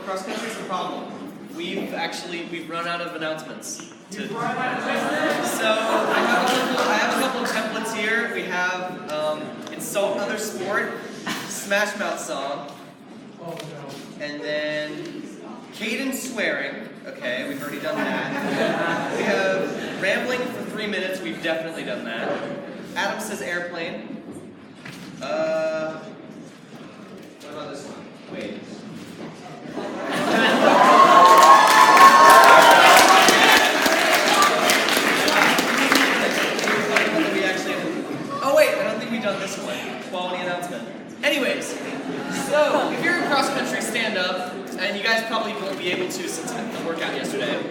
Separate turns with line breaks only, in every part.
cross country's a problem. We've run out of announcements. So I have a couple of templates here. We have Insult Another Sport, Smash Mouth song, and then Caden swearing. Okay, we've already done that. We have Rambling for 3 minutes. We've definitely done that. Adam says airplane. What about this one? Wait. Oh wait, I don't think we've done this one. Quality announcement. Anyways, so if you're in cross country, stand up, and you guys probably won't be able to since I did the workout yesterday.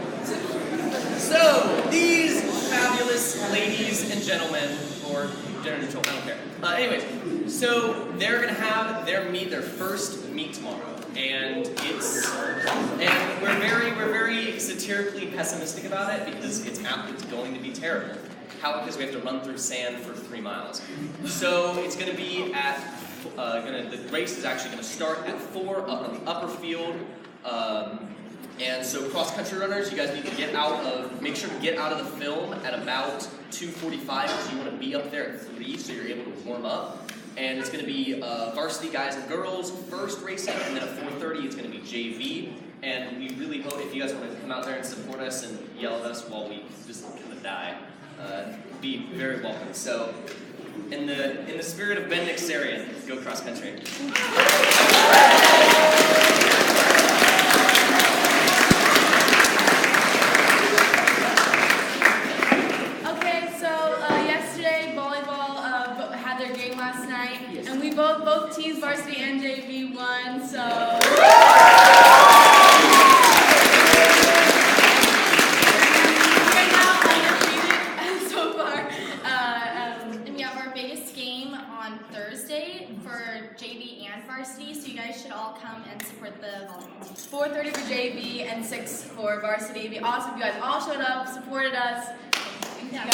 So these fabulous ladies and gentlemen, or gender neutral, I don't care. Anyways, so they're gonna have their first meet tomorrow, and we're very satirically pessimistic about it because it's going to be terrible. How? Because we have to run through sand for 3 miles. So it's going to be the race is actually going to start at 4 up on the upper field. And so cross-country runners, you guys need to make sure to get out of the film at about 2:45 because you want to be up there at 3 so you're able to warm up. And it's going to be varsity guys and girls first racing, and then at 4:30 it's going to be JV. And we really hope if you guys want to come out there and support us and yell at us while we just kind of die. Be very welcome. So, in the spirit of Ben Nixarian, go cross country.
Okay, so yesterday volleyball had their game last night, and we both teams, varsity and JV, won. So.
Varsity, so you guys should all come and support the volleyball team.
4:30 for JV and 6 for varsity. It'd be awesome if you guys all showed up, supported us. Thank you
guys.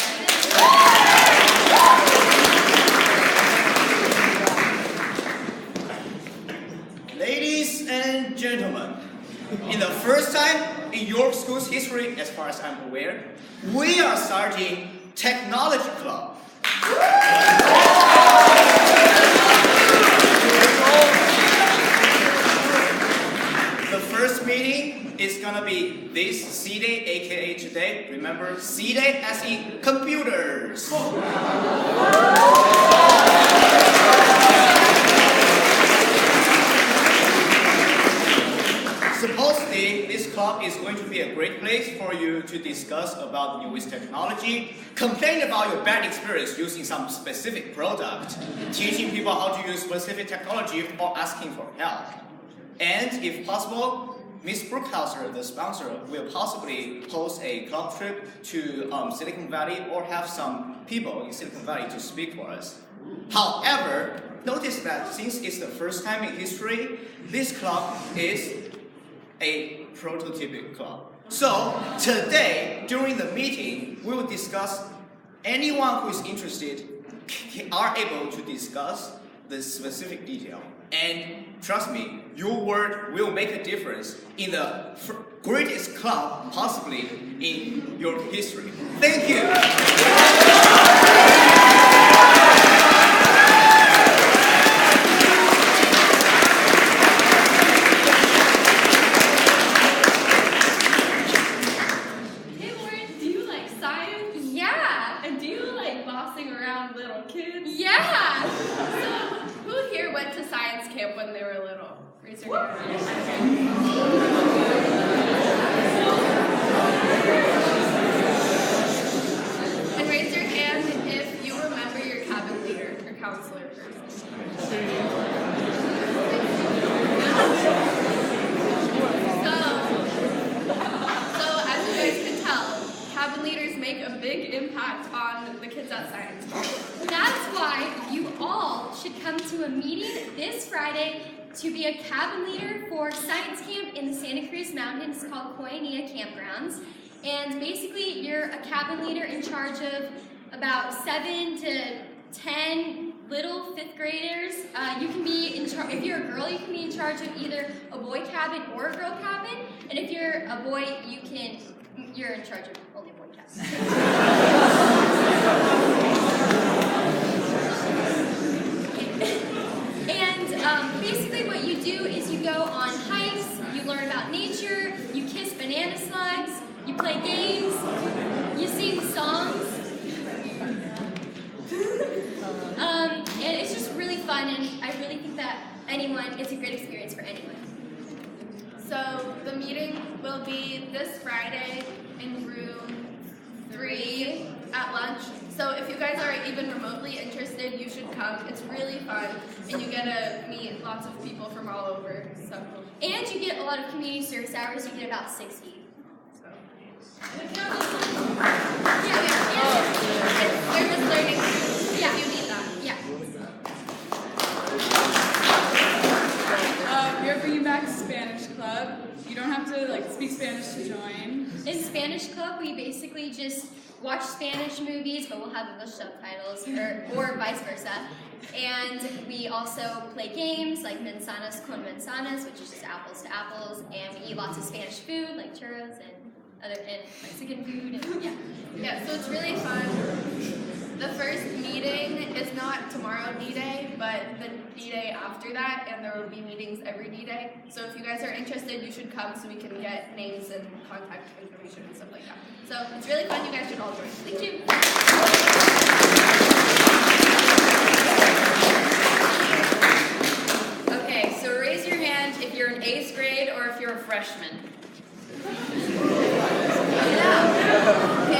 Ladies and gentlemen, in the first time in York School's history, as far as I'm aware, we are starting Technology Club. The first meeting is gonna be this C-Day, aka today. Remember, C-Day as in computers. Supposedly, this club is going to be a great place for you to discuss about the newest technology, complain about your bad experience using some specific product, teaching people how to use specific technology, or asking for help. And if possible, Ms. Brookhauser, the sponsor, will possibly host a club trip to Silicon Valley or have some people in Silicon Valley to speak for us. However, notice that since it's the first time in history, this club is a prototypic club. So today, during the meeting, we will discuss anyone who is interested are able to discuss the specific detail. And trust me, your word will make a difference in the greatest club possibly in your history. Thank you.
Hey Lauren, do you like science?
Yeah.
And do you like bossing around little kids?
Yeah. So, who here went to science camp when they were little? Raise your hand. And raise your hand if you remember your cabin leader or counselor. So as you guys can tell, cabin leaders make a big impact on the kids at science camp.
That's why you all should come to a meeting this Friday to be a cabin leader for science camp in the Santa Cruz Mountains called Koinonia Campgrounds. And basically, you're a cabin leader in charge of about 7 to 10 little 5th graders. You can be in charge. If you're a girl, you can be in charge of either a boy cabin or a girl cabin. And if you're a boy, you're in charge of only boy cabin. And basically, what you do is you go on hikes. You learn about nature. You kiss banana slugs. You play games. You sing songs. And it's just really fun, and I really think that it's a great experience for anyone.
So the meeting will be this Friday in room 3 at lunch. So if you guys are even remotely interested, you should come. It's really fun, and you get to meet lots of people from all over. So.
And you get a lot of community service hours. You get about 60.
They're just learning.
Yeah,
You need that.
yeah.
We're bringing back Spanish Club. You don't have to speak Spanish to join.
In Spanish Club, we basically just watch Spanish movies, but we'll have English subtitles, or vice versa. And we also play games like manzanas con manzanas, which is just apples to apples, and we eat lots of Spanish food like churros and Mexican food, and yeah.
Yeah, so it's really fun. The first meeting is not tomorrow D-Day, but the D-Day after that, and there will be meetings every D-Day. So if you guys are interested, you should come so we can get names and contact information and stuff like that. So it's really fun. You guys should all join. Thank you.
Okay, so raise your hand if you're in 8th grade or if you're a freshman. Okay,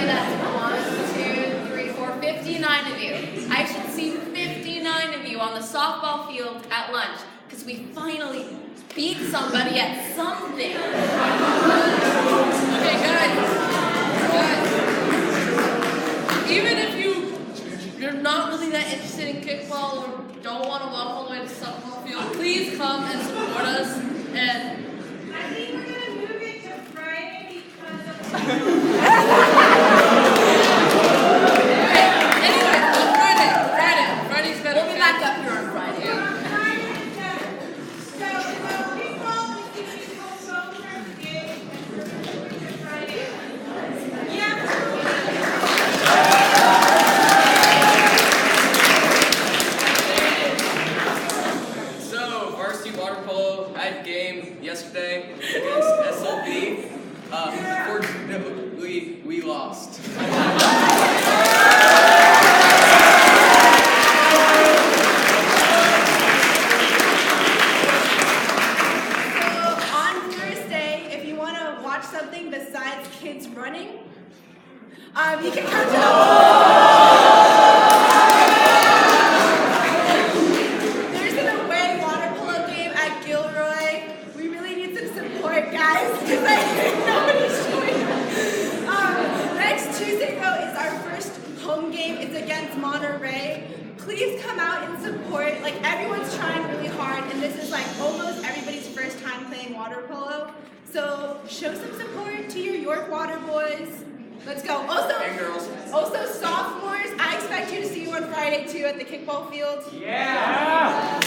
that's 1, 2, 3, 4, 59 of you. I should see 59 of you on the softball field at lunch, because we finally beat somebody at something.
Okay, guys. Even if you're not really that interested in kickball or don't want to walk all the way to the softball field, please come and support us. And
I think we're gonna move it to Friday because of
Friday's better.
We'll be back up here on Friday.
So will people vote for Gay and Friday? Yeah.
So, varsity water polo had game yesterday against SLB. Unfortunately, we lost.
On Thursday, if you want to watch something besides kids running, you can come There's an away water polo game at Gilroy. We really need some support, guys, because nobody's showing up. Next Tuesday, though, is our first home game. It's against Monterey. Please come out and support. Everyone's trying really hard, and this is almost everybody's first time playing water polo. So show some support to your York Water boys. Let's go.
And girls.
Also sophomores, I expect you to see you on Friday too at the kickball field.
Yeah!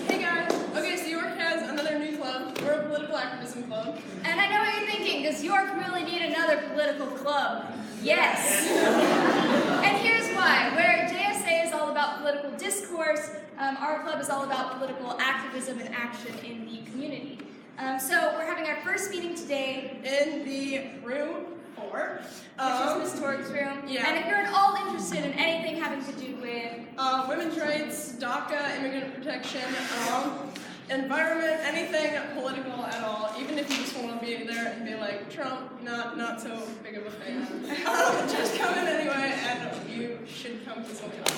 Hey guys. Okay, so York has another new club. We're a political activism club.
And I know what you're thinking, does York really need another political club? Yes! And here's why. Where JSA is all about political discourse, our club is all about political activism and action in the community. So we're having our first meeting today
In the room 4.
which is Ms. Torg's room.
yeah.
And if you're at all interested in anything having to do with
Women's rights, DACA, immigrant protection, environment, anything political at all, even if you just want to be there and be like, Trump, not so big of a fan. Just come in anyway, and you should come to something like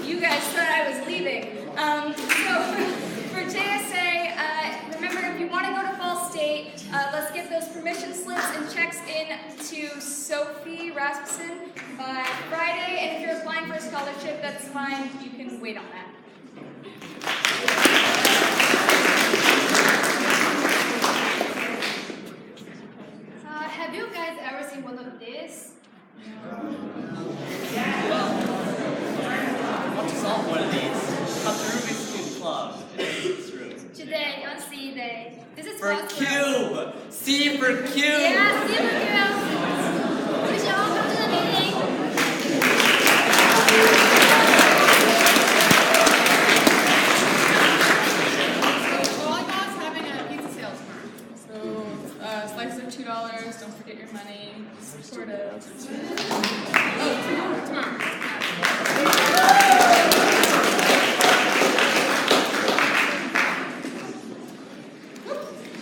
you guys thought I was leaving. So for JSA, remember if you want to go to Fall State, let's get those permission slips and checks in to Sophie Rasmussen by Friday. And if you're applying for a scholarship, that's fine. You can wait on that.
yourself one of these. Come to Rubik's Cube Club. Today's room.
Today on C Day. This is
For
Crossroads.
Cube! C for Cube!
Yeah, C for Cube. We should all come to the meeting.
Volleyball's having a pizza sale tomorrow.
So, slices are $2. Don't forget your money. Support it.
Oh, tomorrow.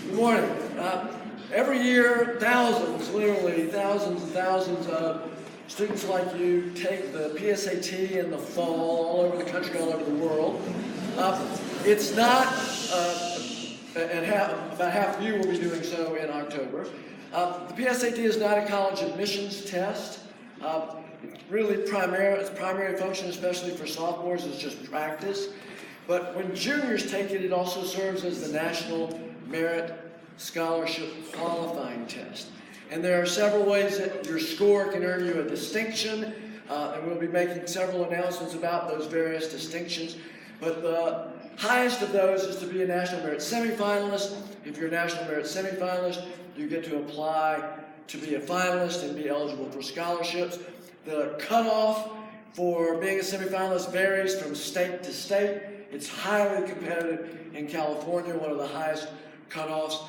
Good morning. Every year, thousands, literally thousands and thousands of students like you take the PSAT in the fall all over the country, all over the world. It's not, and about half of you will be doing so in October. The PSAT is not a college admissions test. Really its primary function, especially for sophomores, is just practice. But when juniors take it, it also serves as the National Merit Scholarship Qualifying Test. And there are several ways that your score can earn you a distinction, and we'll be making several announcements about those various distinctions. But the highest of those is to be a National Merit semifinalist. If you're a National Merit semifinalist, you get to apply to be a finalist and be eligible for scholarships. The cutoff for being a semifinalist varies from state to state. It's highly competitive in California, one of the highest cutoffs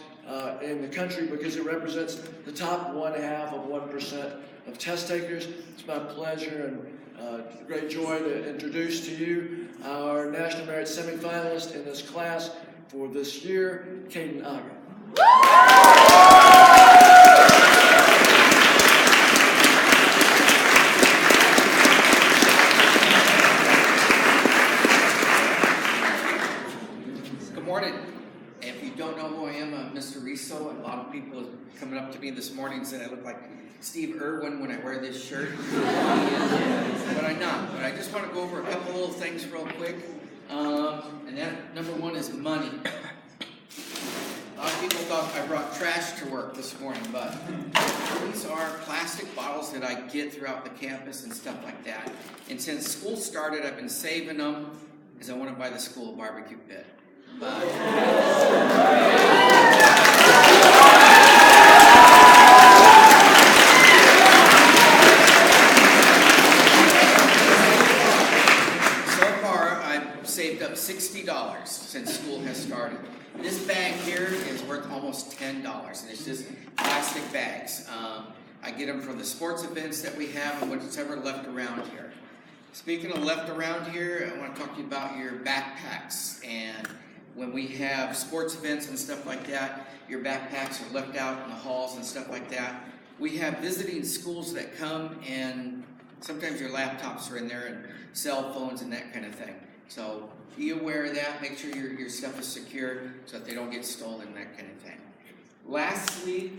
in the country, because it represents the top 1/2 of 1% of test takers. It's my pleasure and great joy to introduce to you our National Merit semifinalist in this class for this year, Caden Aga.
Good morning. If you don't know who I am, I'm Mr. Riso. A lot of people are coming up to me this morning and said I look like Steve Irwin when I wear this shirt. But I'm not. But I just want to go over a couple little things real quick. And that number one is money. A lot of people thought I brought trash to work this morning, but these are plastic bottles that I get throughout the campus and stuff like that. And since school started, I've been saving them because I want to buy the school a barbecue pit. Saved up $60 since school has started. This bag here is worth almost $10, and it's just plastic bags. I get them from the sports events that we have and whatever left around here. Speaking of left around here, I want to talk to you about your backpacks. And when we have sports events and stuff like that, your backpacks are left out in the halls and stuff like that. We have visiting schools that come, and sometimes your laptops are in there and cell phones and that kind of thing. So be aware of that. Make sure your stuff is secure so that they don't get stolen, that kind of thing. Lastly,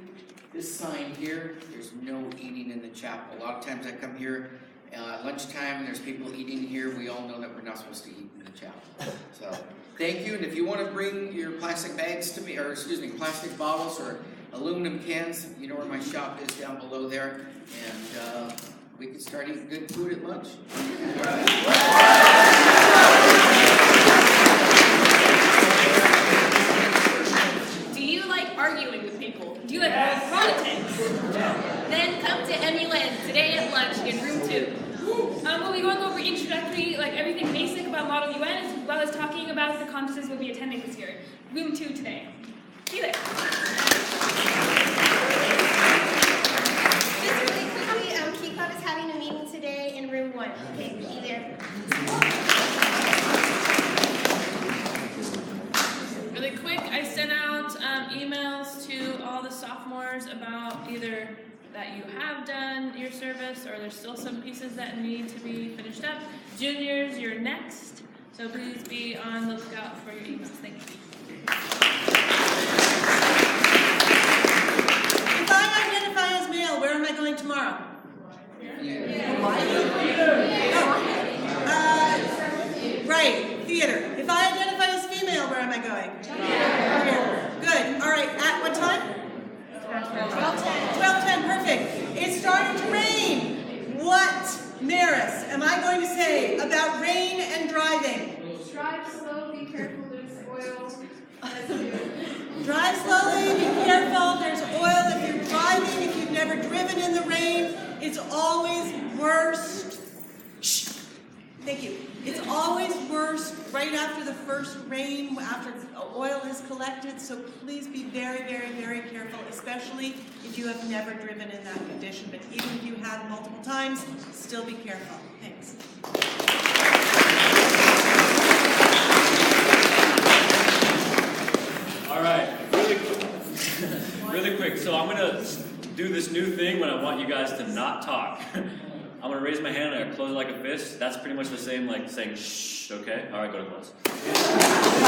this sign here, there's no eating in the chapel. A lot of times I come here at lunchtime and there's people eating here. We all know that we're not supposed to eat in the chapel. So thank you. And if you want to bring your plastic bags to me, or excuse me, plastic bottles or aluminum cans, you know where my shop is down below there. And we can start eating good food at lunch.
Do you like arguing with people? Do you like politics? Then come to Emulen today at lunch in room 2.
We'll be going over introductory, like everything basic about Model UN, as well as talking about the conferences we'll be attending this year. Room 2 today. See you there.
Just really quickly, Key Club is having a meeting today in room 1. Okay, be there.
Really quick, I sent out emails to all the sophomores about either that you have done your service or there's still some pieces that need to be finished up. Juniors, you're next, so please be on the lookout for your emails. Thank you.
If I identify as male, where am I going tomorrow? Right, theater. If I identify as female, where am I going? Here. Good. All right. At what time? 12:10. 12:10. Perfect. It's starting to rain. What, Maris, am I going to say about rain and dry ever driven in the rain, it's always worse. Shh. Thank you. It's always worse right after the first rain, after oil is collected, so please be very, very, very careful, especially if you have never driven in that condition. But even if you have multiple times, still be careful. Thanks.
All right, really quick. So I'm gonna do this new thing when I want you guys to not talk. I'm gonna raise my hand and I close it like a fist. That's pretty much the same like saying shh, okay? All right, go to class.